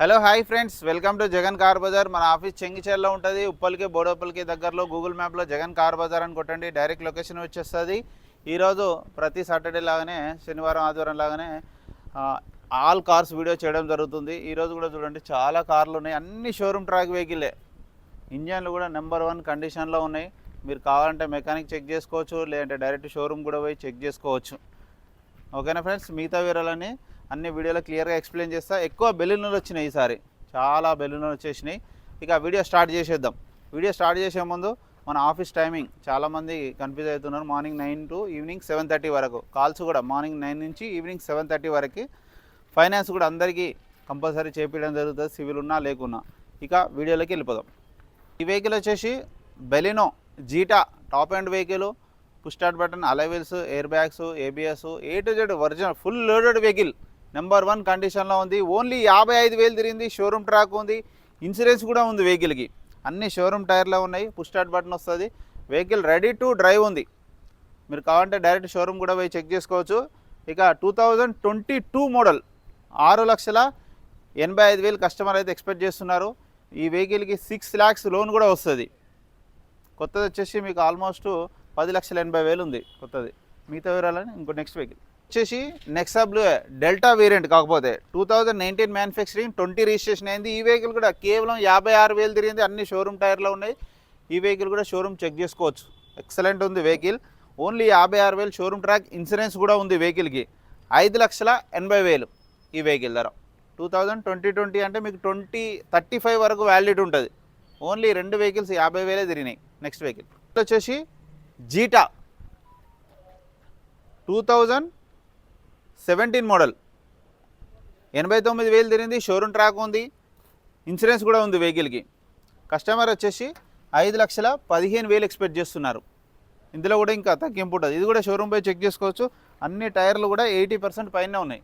Hello hi friends, welcome to Jagan car bazaar. మన office చెంగిచేర్లో ఉంటుంది. ఉప్పల్కి బోడోపల్కి దగ్గరలో గూగుల్ మ్యాప్లో జగన్ కార్ బజార్ అని కొట్టండి, డైరెక్ట్ లొకేషన్ వచ్చేస్తుంది. ఈరోజు ప్రతి సాటర్డే లాగానే శనివారం ఆదివారం లాగానే ఆల్ కార్స్ వీడియో చేయడం జరుగుతుంది. ఈరోజు కూడా చూడండి, చాలా కార్లు ఉన్నాయి, అన్ని షోరూమ్ ట్రాక్ వెహికల్లే. ఇంజన్లు కూడా నెంబర్ 1 కండిషన్లో ఉన్నాయి. మీరు కావాలంటే మెకానిక్ చెక్ చేసుకోవచ్చు, లేదంటే డైరెక్ట్ షోరూమ్ కూడా పోయి చెక్ చేసుకోవచ్చు. ఓకేనా ఫ్రెండ్స్, మిగతా వివరాలని అన్ని వీడియోలో క్లియర్గా ఎక్స్ప్లెయిన్ చేస్తా. ఎక్కువ బెలూన్లు వచ్చినాయి ఈసారి, చాలా బెలూన్లు వచ్చేసినాయి. ఇక వీడియో స్టార్ట్ చేసేద్దాం. వీడియో స్టార్ట్ చేసే ముందు మన ఆఫీస్ టైమింగ్ చాలామంది కన్ఫ్యూజ్ అవుతున్నారు. మార్నింగ్ 9 to ఈవినింగ్ 7:30 వరకు కాల్స్ కూడా, మార్నింగ్ 9 నుంచి ఈవినింగ్ 7:30 వరకు. ఫైనాన్స్ కూడా అందరికీ కంపల్సరీ చేపించడం జరుగుతుంది, సివిల్ ఉన్నా లేకున్నా. ఇక వీడియోలోకి వెళ్ళిపోదాం. ఈ వెహికల్ వచ్చేసి Baleno zeta top end vehicle. Push start button, అలైవిల్స్, air bags, ABS, A to Z original full loaded vehicle. Number 1 కండిషన్లో ఉంది. ఓన్లీ 55,000 తిరిగింది. షోరూమ్ ట్రాక్ ఉంది, ఇన్సూరెన్స్ కూడా ఉంది వెహికల్కి. అన్ని షోరూమ్ టైర్లో ఉన్నాయి. పుష్ స్టార్ట్ బటన్ వస్తుంది. వెహికల్ రెడీ టు డ్రైవ్ ఉంది. మీరు కావాలంటే డైరెక్ట్ షోరూమ్ కూడా పోయి చెక్ చేసుకోవచ్చు. ఇక 2022 మోడల్, 6,85,000 కస్టమర్ అయితే ఎక్స్పెక్ట్ చేస్తున్నారు. ఈ వెహికల్కి 6 lakhs లోన్ కూడా వస్తుంది. కొత్తది వచ్చేసి మీకు ఆల్మోస్ట్ 10,80,000 ఉంది కొత్తది. మిగతా వివరాలని ఇంకో నెక్స్ట్ వెహికల్ వచ్చేసి నెక్సా బ్లూ డెల్టా వేరియంట్, కాకపోతే 2019 మ్యానుఫ్యాక్చరింగ్, 20 రిజిస్ట్రేషన్ అయింది. ఈ వెహికల్ కూడా కేవలం 56,000 తిరిగింది. అన్ని షోరూమ్ టైర్లో ఉన్నాయి. ఈ వెహికల్ కూడా షోరూమ్ చెక్ చేసుకోవచ్చు. ఎక్సలెంట్ ఉంది vehicle. Only 56,000 showroom track, insurance కూడా ఉంది వెహికల్కి. 5,80,000 ఈ వెహికల్ ధర. 2020 అంటే మీకు 2035 వరకు వ్యాలిడిటీ ఉంటుంది. Only 2 vehicles 50,000 తిరిగినాయి. నెక్స్ట్ వెహికల్ వచ్చేసి జీటా 2017 మోడల్, 89,000 తిరిగింది. షోరూమ్ ట్రాక్ ఉంది, ఇన్సూరెన్స్ కూడా ఉంది వెహికల్కి. కస్టమర్ వచ్చేసి 5,15,000 ఎక్స్పెక్ట్ చేస్తున్నారు. ఇందులో కూడా ఇంకా తగ్గింపు ఉంటుంది. ఇది కూడా షోరూమ్ పోయి చెక్ చేసుకోవచ్చు. అన్ని టైర్లు కూడా 80% పైన ఉన్నాయి.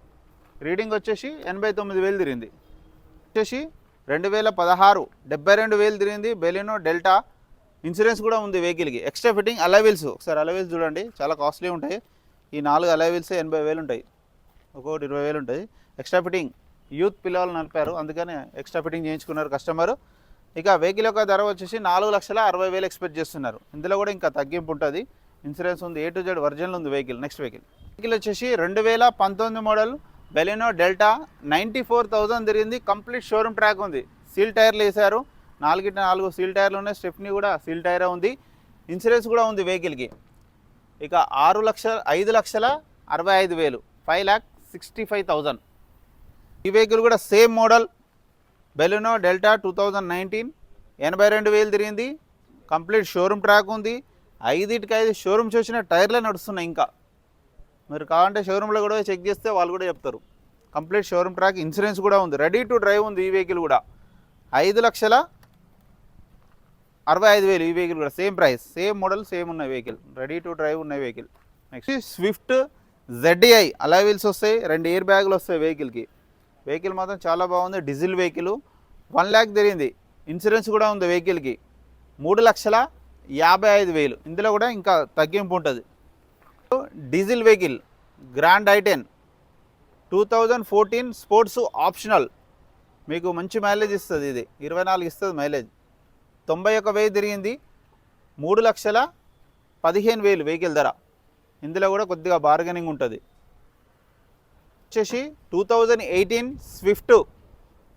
రీడింగ్ వచ్చేసి 89,000 తిరిగింది. వచ్చేసి 2016 72,000 తిరిగింది. బెలినో డెల్టా, ఇన్సూరెన్స్ కూడా ఉంది వెహికల్కి. ఎక్స్ట్రా ఫిట్టింగ్ అలైవిల్స్, ఒకసారి అలైవిల్స్ చూడండి, చాలా కాస్ట్లీ ఉంటాయి. ఈ 4 అలైవిల్స్ 80,000 ఉంటాయి, ఒక్కొక్కటి 20,000 ఉంటాయి. ఎక్స్ట్రా ఫిట్టింగ్ యూత్ పిల్లలు నడిపారు, అందుకని ఎక్స్ట్రా ఫిట్టింగ్ చేయించుకున్నారు కస్టమర్. ఇక వెహికల్ యొక్క ధర వచ్చేసి 4,60,000 ఎక్స్పెక్ట్ చేస్తున్నారు. ఇందులో కూడా ఇంకా తగ్గింపు ఉంటుంది. ఇన్సూరెన్స్ ఉంది, A to Z ఒరిజినల్ ఉంది వెహికల్. నెక్స్ట్ వెహికల్ వచ్చేసి 2019 మోడల్ బెలినో డెల్టా, 94,000 తిరిగింది. కంప్లీట్ షోరూమ్ ట్రాక్ ఉంది. సీల్ టైర్లు వేశారు, 4 సీల్ టైర్లు ఉన్నాయి. స్టెప్నీ కూడా సీల్ టైరే ఉంది. ఇన్సూరెన్స్ కూడా ఉంది వెహికల్కి. ఇక 5,65,000 5,65,000 ఈ వెహికల్ కూడా సేమ్ మోడల్ బెలినో డెల్టా 2019, 82,000 తిరిగింది. కంప్లీట్ షోరూమ్ ట్రాక్ ఉంది. 5 షోరూమ్ చూసిన టైర్లే నడుస్తున్నాయి. ఇంకా మీరు కావాలంటే షోరూంలో కూడా చెక్ చేస్తే వాళ్ళు కూడా చెప్తారు. కంప్లీట్ షోరూమ్ ట్రాక్, ఇన్సూరెన్స్ కూడా ఉంది, రెడీ టు డ్రైవ్ ఉంది ఈ వెహికల్ కూడా. 5,65,000 ఈ వెహికల్ కూడా same price, same model, same ఉన్న వెహికల్, రెడీ టు డ్రైవ్ ఉన్న వెహికల్. నెక్స్ట్ స్విఫ్ట్ ZDI అలైవిల్స్ వస్తాయి, 2 ఎయిర్ బ్యాగులు వస్తాయి వెహికల్కి. వెహికల్ మాత్రం చాలా బాగుంది. డీజిల్ వెహికల్, 1 lakh తిరిగింది. ఇన్సూరెన్స్ కూడా ఉంది వెహికల్కి. 3,55,000 ఇందులో కూడా ఇంకా తగ్గింపు ఉంటుంది. Diesel vehicle grand I10 2014 sports optional, మీకు మంచి మైలేజ్ ఇస్తుంది. ఇది 24 ఇస్తుంది మైలేజ్. 91,000 తిరిగింది. 3,15,000 వెహికల్ ధర. ఇందులో కూడా కొద్దిగా బార్గెనింగ్ ఉంటుంది. వచ్చేసి 2018 స్విఫ్ట్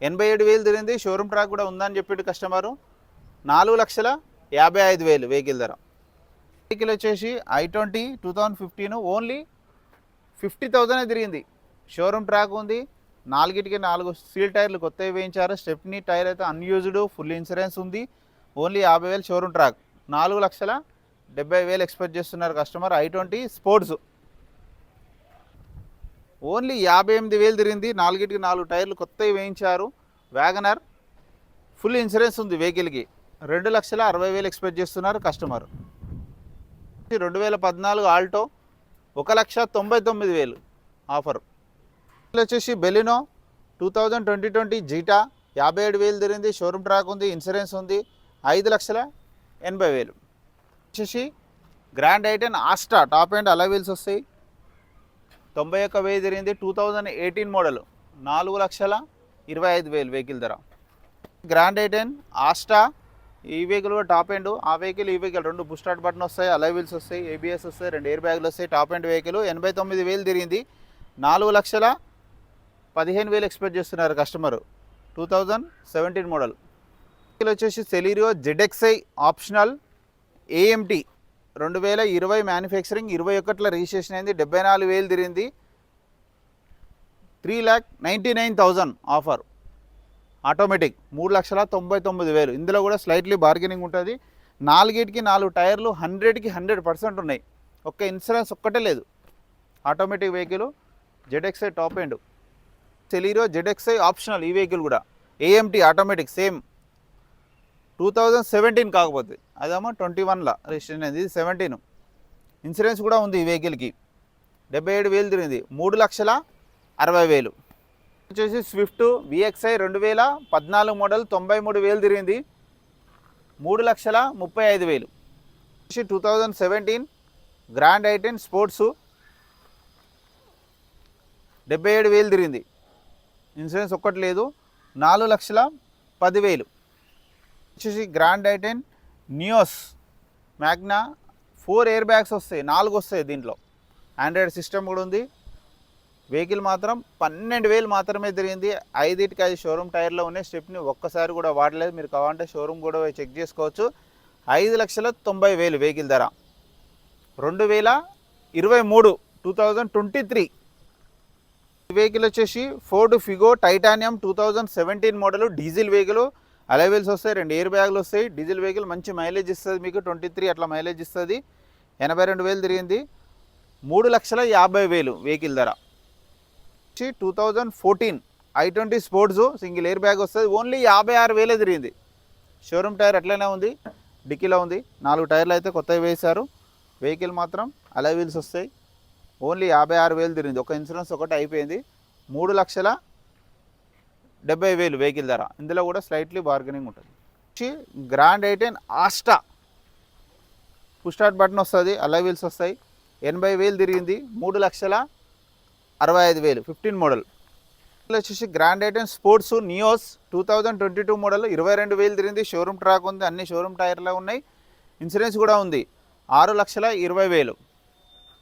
87,000 తిరిగింది. షోరూమ్ ట్రాక్ కూడా ఉందని చెప్పి కస్టమరు. 4,55,000 వెహికల్ ధర. వెహికల్ వచ్చేసి I20 2015 ఓన్లీ 50,000 తిరిగింది. షోరూమ్ ట్రాక్ ఉంది. 4 సీల్ టైర్లు కొత్తవి వేయించారు. స్టెప్నీ టైర్ అయితే అన్యూజ్డ్, ఫుల్ ఇన్సూరెన్స్ ఉంది. Only 50,000 showroom track. 4,70,000 ఎక్స్పెక్ట్ చేస్తున్నారు కస్టమర్. I20 స్పోర్ట్స్ ఓన్లీ 58,000 తిరిగింది. 4 టైర్లు కొత్తవి వేయించారు. వ్యాగనర్ ఫుల్ ఇన్సూరెన్స్ ఉంది వెహికల్కి. 2,60,000 ఎక్స్పెక్ట్ చేస్తున్నారు కస్టమర్. 2014 Alto 1,99,000 offer. వచ్చేసి బెలినో 2020 జీటా 57,000 తిరిగింది. షోరూమ్ ట్రాక్ ఉంది, ఇన్సూరెన్స్ ఉంది. 5,80,000 వచ్చేసి Grand I10 Asta top end alloy wheels వస్తాయి. 91,000 తిరిగింది. 2018 మోడల్, 4,60,000 25,000 వెహికల్ ధర. గ్రాండ్ ఐటెన్ ఆస్టా ఈ వెహికల్ కూడా టాప్ ఎండ్. ఆ వెహికల్ ఈ వెహికల్ రెండు పుష్ స్టార్ట్ బటన్ వస్తాయి, అలై వీల్స్ వస్తాయి, ఏబిఎస్ వస్తాయి, 2 ఎయిర్ బ్యాగులు వస్తాయి. టాప్ ఎండ్ వెహికల్ 89,000 తిరిగింది. 4,15,000 ఎక్స్పెక్ట్ చేస్తున్నారు కస్టమర్. 2017 మోడల్ వెహికల్ వచ్చేసి Celerio ZXi optional AMT 2020 manufacturing, 21లో రిజిస్ట్రేషన్ అయింది. 74,000 తిరిగింది. 3,99,000 ఆఫర్. ఆటోమేటిక్ 3,99,000. ఇందులో కూడా స్లైట్లీ బార్గెనింగ్ ఉంటుంది. 4కి 4 టైర్లు 100కి 100% ఉన్నాయి. ఒక్క ఇన్సూరెన్స్ ఒక్కటే లేదు. Automatic vehicle ZXi top end. Celerio ZXi optional ఈ వెహికల్ కూడా AMT ఆటోమేటిక్ సేమ్. 2017 కాకపోతే అదేమో 21లో రిజిస్ట్రేషన్ అయింది. ఇది 17. ఇన్సూరెన్స్ కూడా ఉంది ఈ వెహికల్కి. 77,000 తిరిగింది. 3,60,000 వచ్చేసి స్విఫ్ట్ VXi 2014 మోడల్ 93,000 తిరిగింది. 3,35,000 వచ్చి 2017 గ్రాండ్ ఐటెన్ స్పోర్ట్స్ 77,000 తిరిగింది. ఇన్సూరెన్స్ ఒక్కటి లేదు. 4,10,000 వచ్చేసి Grand i ten Nios Magna 4 air bags వస్తాయి, 4 వస్తాయి. దీంట్లో ఆండ్రాయిడ్ సిస్టమ్ కూడా ఉంది. వెహికల్ మాత్రం 12,000 మాత్రమే తిరిగింది. 5కి షోరూమ్ టైర్లో ఉన్నాయి. స్టెప్ని ఒక్కసారి కూడా వాడలేదు. మీరు కావాలంటే షోరూమ్ కూడా చెక్ చేసుకోవచ్చు. 5,90,000 వెహికల్ ధర. 2023 2023 వెహికల్ వచ్చేసి Ford Figo Titanium 2017 model diesel vehicle. Alloy wheels వస్తాయి, 2 ఎయిర్ బ్యాగులు వస్తాయి. డీజిల్ వెహికల్ మంచి మైలేజ్ ఇస్తుంది మీకు. 23 అట్లా మైలేజ్ ఇస్తుంది. 82,000 తిరిగింది. 3,50,000 వెహికల్ ధర. 2014 i20 sports single air bag వస్తుంది. ఓన్లీ 56,000 తిరిగింది. షోరూమ్ టైర్ అట్లనే ఉంది, డిక్కీలో ఉంది. 4 టైర్లు అయితే కొత్తవి వేశారు. వెహికల్ మాత్రం అలై వీల్స్ వస్తాయి. ఓన్లీ 56,000 తిరిగింది. ఒక ఇన్సూరెన్స్ ఒకటి అయిపోయింది. 3,70,000 వెహికల్ ధర. ఇందులో కూడా స్లైట్లీ బార్గెనింగ్ ఉంటుంది. Grand i ten Asta push start button వస్తుంది, అలై వీల్స్ వస్తాయి. 80,000 తిరిగింది. 3,65,000 15 మోడల్ వచ్చేసి Grand i ten sports Nios 2022 model 22,000 తిరిగింది. షోరూమ్ ట్రాక్ ఉంది, అన్ని షోరూమ్ టైర్లో ఉన్నాయి. ఇన్సూరెన్స్ కూడా ఉంది. 6,20,000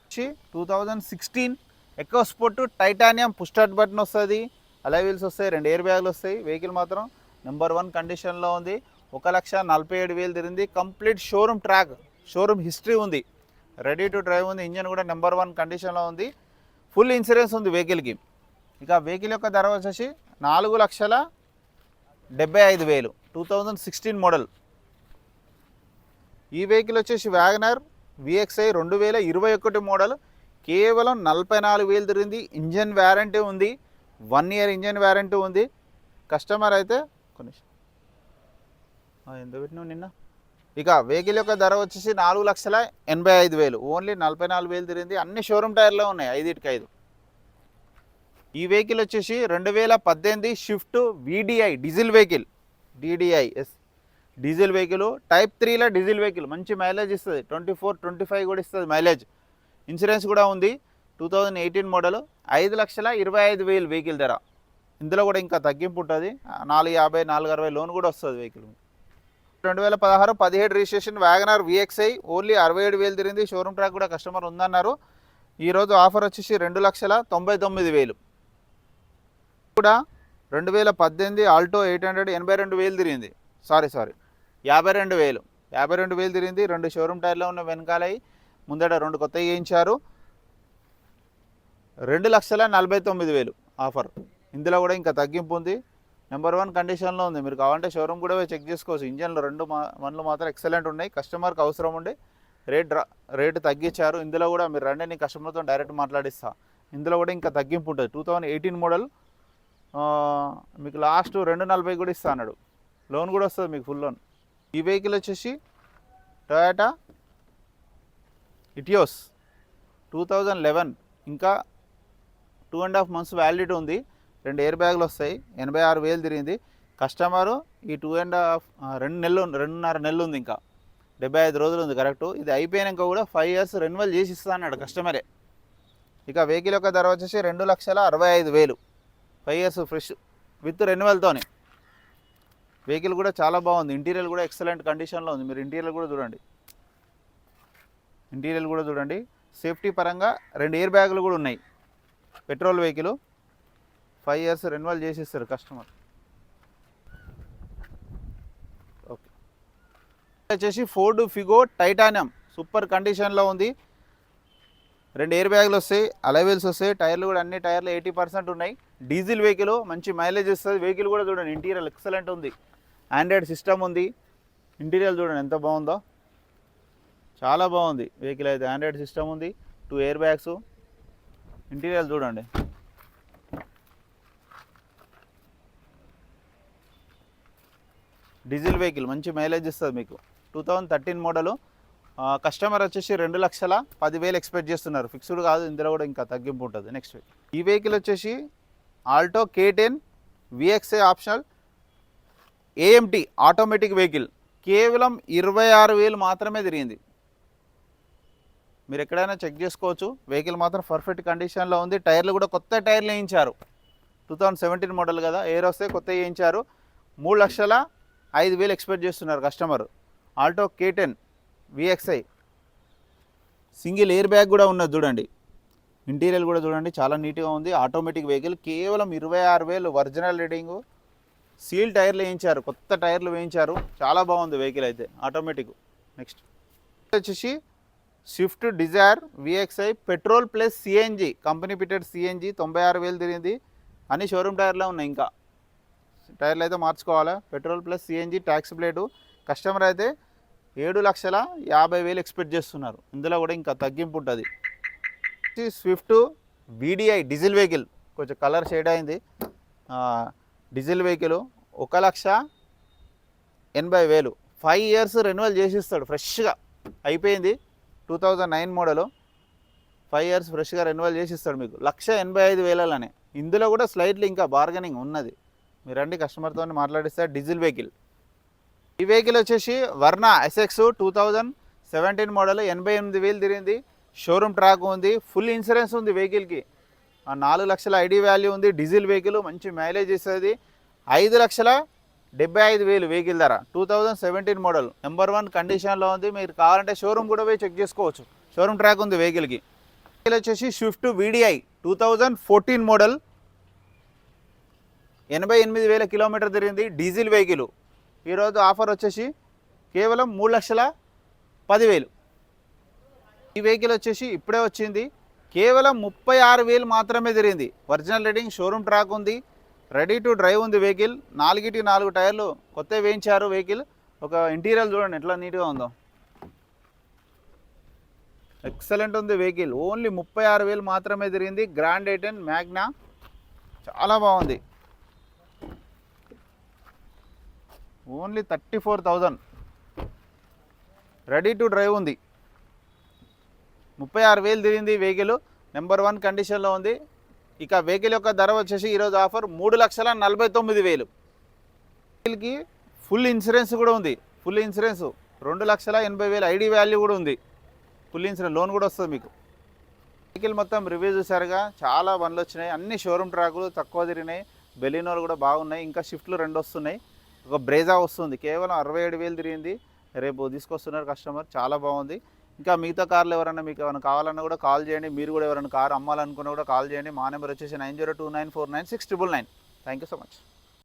వచ్చి 2016 EcoSport titanium push start button వస్తుంది, అలై వీల్స్ వస్తాయి, 2 ఎయిర్ బ్యాగులు వస్తాయి. వెహికల్ మాత్రం నెంబర్ 1 కండిషన్లో ఉంది. 1,47,000 తిరిగింది. Complete showroom track, showroom history ఉంది, రెడీ టు డ్రైవ్ ఉంది. ఇంజన్ కూడా నెంబర్ 1 కండిషన్లో ఉంది. ఫుల్ ఇన్సూరెన్స్ ఉంది వెహికల్కి. ఇక వెహికల్ యొక్క ధర వచ్చేసి 4,75,000 2016 మోడల్. ఈ వెహికల్ వచ్చేసి వ్యాగనర్ VXi 2021 మోడల్. కేవలం 44,000 తిరిగింది. ఇంజన్ వ్యారంటీ ఉంది, 1 ఇయర్ ఇంజన్ వ్యారంటీ ఉంది. కస్టమర్ అయితే ఎంత పెట్టినావు నిన్న. ఇక వెహికల్ యొక్క ధర వచ్చేసి 4,85,000 ఓన్లీ 44,000 తిరిగింది. అన్ని షోరూమ్ టైర్లో ఉన్నాయి, 5కి 5. ఈ వెహికల్ వచ్చేసి 2018 Swift VDI diesel vehicle. DDI diesel vehicle type 3లో డీజిల్ వెహికల్. మంచి మైలేజ్ ఇస్తుంది, 24-25 కూడా ఇస్తుంది మైలేజ్. ఇన్సూరెన్స్ కూడా ఉంది. 2018 మోడల్. 5,25,000 వెహికల్ ధర. ఇందులో కూడా ఇంకా తగ్గింపు ఉంటుంది. 4,50,000 4,60,000 లోన్ కూడా వస్తుంది vehicle. 2016-17 registration Wagon R VXi only 67,000 తిరిగింది. షోరూమ్ ట్రాక్ కూడా కస్టమర్ ఉందన్నారు. ఈరోజు ఆఫర్ వచ్చేసి 2,99,000 కూడా. 2018 ఆల్టో 800 82,000 తిరిగింది. సారీ 52,000 తిరిగింది. 2 షోరూమ్ టైర్లో ఉన్న వెనకాలయి, ముందట 2 కొత్తవి వేయించారు. 2,49,000 ఆఫర్. ఇందులో కూడా ఇంకా తగ్గింపు ఉంది. నెంబర్ 1 కండిషన్లో ఉంది. మీరు కావాలంటే షోరూమ్ కూడా చెక్ చేసుకోవచ్చు. ఇంజన్లు 2 వన్లు మాత్రం ఎక్సలెంట్ ఉన్నాయి. కస్టమర్కి అవసరం ఉండి రేటు తగ్గించారు. ఇందులో కూడా మీరు రండి, నేను కస్టమర్తో డైరెక్ట్ మాట్లాడిస్తా. ఇందులో కూడా ఇంకా తగ్గింపు ఉంటుంది. 2018 మోడల్ మీకు లాస్ట్ 2,40,000 కూడా ఇస్తా అన్నాడు. లోన్ కూడా వస్తుంది మీకు, ఫుల్ లోన్. ఈ వెహికల్ వచ్చేసి టొయాటా ఇటియోస్ 2011 ఇంకా 2.5 months వ్యాలిడిటీ ఉంది. 2 ఎయిర్ బ్యాగులు వస్తాయి. 86,000 తిరిగింది. కస్టమరు ఈ 2.5 నెలలు ఉంది, ఇంకా 75 రోజులు ఉంది కరెక్టు. ఇది అయిపోయాక కూడా 5 years రెన్యువల్ చేసి ఇస్తా అన్నాడు కస్టమరే. ఇక వెహికల్ యొక్క ధర వచ్చేసి 2,65,000 5 years ఫ్రెష్ విత్ రెన్యువల్తోని. వెహికల్ కూడా చాలా బాగుంది. ఇంటీరియర్ కూడా ఎక్సలెంట్ కండిషన్లో ఉంది. మీరు ఇంటీరియర్ కూడా చూడండి. ఇంటీరియర్ కూడా చూడండి. సేఫ్టీ పరంగా 2 ఎయిర్ బ్యాగులు కూడా ఉన్నాయి. పెట్రోల్ వెహికల్ 5 ఇయర్స్ రెన్యువల్ చేసిస్తారు కస్టమర్. ఓకే, వచ్చేసి ఫోర్డ్ ఫిగో టైటానియం సూపర్ కండిషన్లో ఉంది. 2 ఎయిర్ బ్యాగులు వస్తాయి, అలైవెల్స్ వస్తాయి. టైర్లు కూడా అన్ని టైర్లు 80% ఉన్నాయి. డీజిల్ వెహికల్, మంచి మైలేజ్ ఇస్తుంది. వెహికల్ కూడా చూడండి, ఇంటీరియర్ ఎక్సలెంట్ ఉంది. ఆండ్రాయిడ్ సిస్టమ్ ఉంది. ఇంటీరియర్ చూడండి ఎంత బాగుందో, చాలా బాగుంది వెహికల్ అయితే. ఆండ్రాయిడ్ సిస్టమ్ ఉంది, 2 ఎయిర్ బ్యాగ్స్. ఇంటీరియర్ చూడండి. డీజిల్ వెహికల్ మంచి మైలేజ్ ఇస్తుంది మీకు. 2013 మోడలు. కస్టమర్ వచ్చేసి 2,10,000 ఎక్స్పెక్ట్ చేస్తున్నారు. ఫిక్స్డ్ కాదు, ఇందులో కూడా ఇంకా తగ్గింపు ఉంటుంది. నెక్స్ట్ ఈ వెహికల్ వచ్చేసి Alto K10 VXI optional AMT automatic vehicle. కేవలం 26,000 మాత్రమే తిరిగింది. మీరు ఎక్కడైనా చెక్ చేసుకోవచ్చు. వెహికల్ మాత్రం పర్ఫెక్ట్ కండిషన్లో ఉంది. టైర్లు కూడా కొత్త టైర్లు వేయించారు. 2017 మోడల్ కదా, ఎయిర్ వస్తే కొత్త వేయించారు. 3,05,000 ఎక్స్పెక్ట్ చేస్తున్నారు customer. Alto K10 VXI single air bag కూడా ఉన్నది చూడండి. ఇంటీరియర్ కూడా చూడండి, చాలా నీట్గా ఉంది. ఆటోమేటిక్ వెహికల్ కేవలం 26,000 ఒరిజినల్ రీడింగు. సీల్ టైర్లు వేయించారు, కొత్త టైర్లు వేయించారు. చాలా బాగుంది వెహికల్ అయితే ఆటోమేటిక్. నెక్స్ట్ వచ్చేసి Swift Dzire VXI petrol plus CNG company fitted CNG 96,000 తిరిగింది. అన్ని షోరూమ్ టైర్లో ఉన్నాయి. ఇంకా టైర్లు అయితే మార్చుకోవాలా. Petrol plus CNG tax plate. Customer అయితే 7,50,000 ఎక్స్పెక్ట్ చేస్తున్నారు. ఇందులో కూడా ఇంకా తగ్గింపు ఉంటుంది. స్విఫ్ట్ VDI డీజిల్ వెహికల్, కొంచెం కలర్ షేడ్ అయింది. డీజిల్ వెహికల్ 1,80,000 5 ఇయర్స్ రెన్యువల్ చేసిస్తాడు. ఫ్రెష్గా అయిపోయింది. 2009 మోడలు. 5 ఇయర్స్ ఫ్రెష్గా రెన్యువల్ చేసిస్తాడు మీకు 1,85,000. ఇందులో కూడా స్లైట్లీ ఇంకా బార్గెనింగ్ ఉన్నది. మీరు రండి, కస్టమర్తో మాట్లాడిస్తారు. Diesel vehicle. ఈ వెహికల్ వచ్చేసి వర్నా SX 2017 మోడల్. 88,000 తిరిగింది. షోరూమ్ ట్రాక్ ఉంది. ఫుల్ ఇన్సూరెన్స్ ఉంది వెహికల్కి. 4 లక్షల ఐడి వాల్యూ ఉంది. డీజిల్ వెహికల్ మంచి మైలేజ్ ఇస్తుంది. 5,75,000 వెహికల్ ధర. 2017 మోడల్. నెంబర్ 1 కండిషన్లో ఉంది. మీరు కావాలంటే షోరూమ్ కూడా పోయి చెక్ చేసుకోవచ్చు. షోరూమ్ ట్రాక్ ఉంది వెహికల్కి. వెహికల్ వచ్చేసి స్విఫ్ట్ VDI 2014 మోడల్. 88,000 కిలోమీటర్ తిరిగింది. Diesel vehicle. ఈరోజు ఆఫర్ వచ్చేసి కేవలం 3,10,000. ఈ వెహికల్ వచ్చేసి ఇప్పుడే వచ్చింది. కేవలం 36,000 మాత్రమే తిరిగింది. ఒరిజినల్ రీడింగ్, షోరూమ్ ట్రాక్ ఉంది. రెడీ టు డ్రైవ్ ఉంది వెహికల్. 4 టైర్లు కొత్త వేయించారు వెహికల్. ఒక ఇంటీరియర్ చూడండి ఎట్లా నీట్గా ఉందో. ఎక్సలెంట్ ఉంది వెహికల్. ఓన్లీ 36,000 మాత్రమే తిరిగింది. గ్రాండ్ ఐటెన్ మ్యాగ్నా చాలా బాగుంది. ఓన్లీ 34,000. రెడీ టు డ్రైవ్ ఉంది. 36,000 తిరిగింది వెహికల్. నెంబర్ 1 కండిషన్లో ఉంది. ఇక వెహికల్ యొక్క ధర వచ్చేసి ఈరోజు ఆఫర్ 3,49,000. వెహికల్కి ఫుల్ ఇన్సూరెన్స్ కూడా ఉంది. ఫుల్ ఇన్సూరెన్స్ 2,80,000 ఐడి వాల్యూ కూడా ఉంది. ఫుల్ ఇన్సూరెన్స్ లోన్ కూడా వస్తుంది మీకు. వెహికల్ మొత్తం రివ్యూ చూసారుగా, చాలా బండ్లు వచ్చినాయి. అన్ని షోరూమ్ ట్రాకులు తక్కువ తిరిగినాయి. బెలినోలు కూడా బాగున్నాయి. ఇంకా షిఫ్ట్లు 2 వస్తున్నాయి. ఒక బ్రేజా వస్తుంది, కేవలం 67,000 తిరిగింది. రేపు తీసుకొస్తున్నారు కస్టమర్. చాలా బాగుంది. ఇంకా మిగతా కార్లు ఎవరైనా మీకు ఏమైనా కావాలన్నా కూడా కాల్ చేయండి. మీరు కూడా ఎవరైనా కార్ అమ్మాలనుకున్నా కూడా కాల్ చేయండి. మా నెంబర్ వచ్చేసి 9029496999. Thank you so much.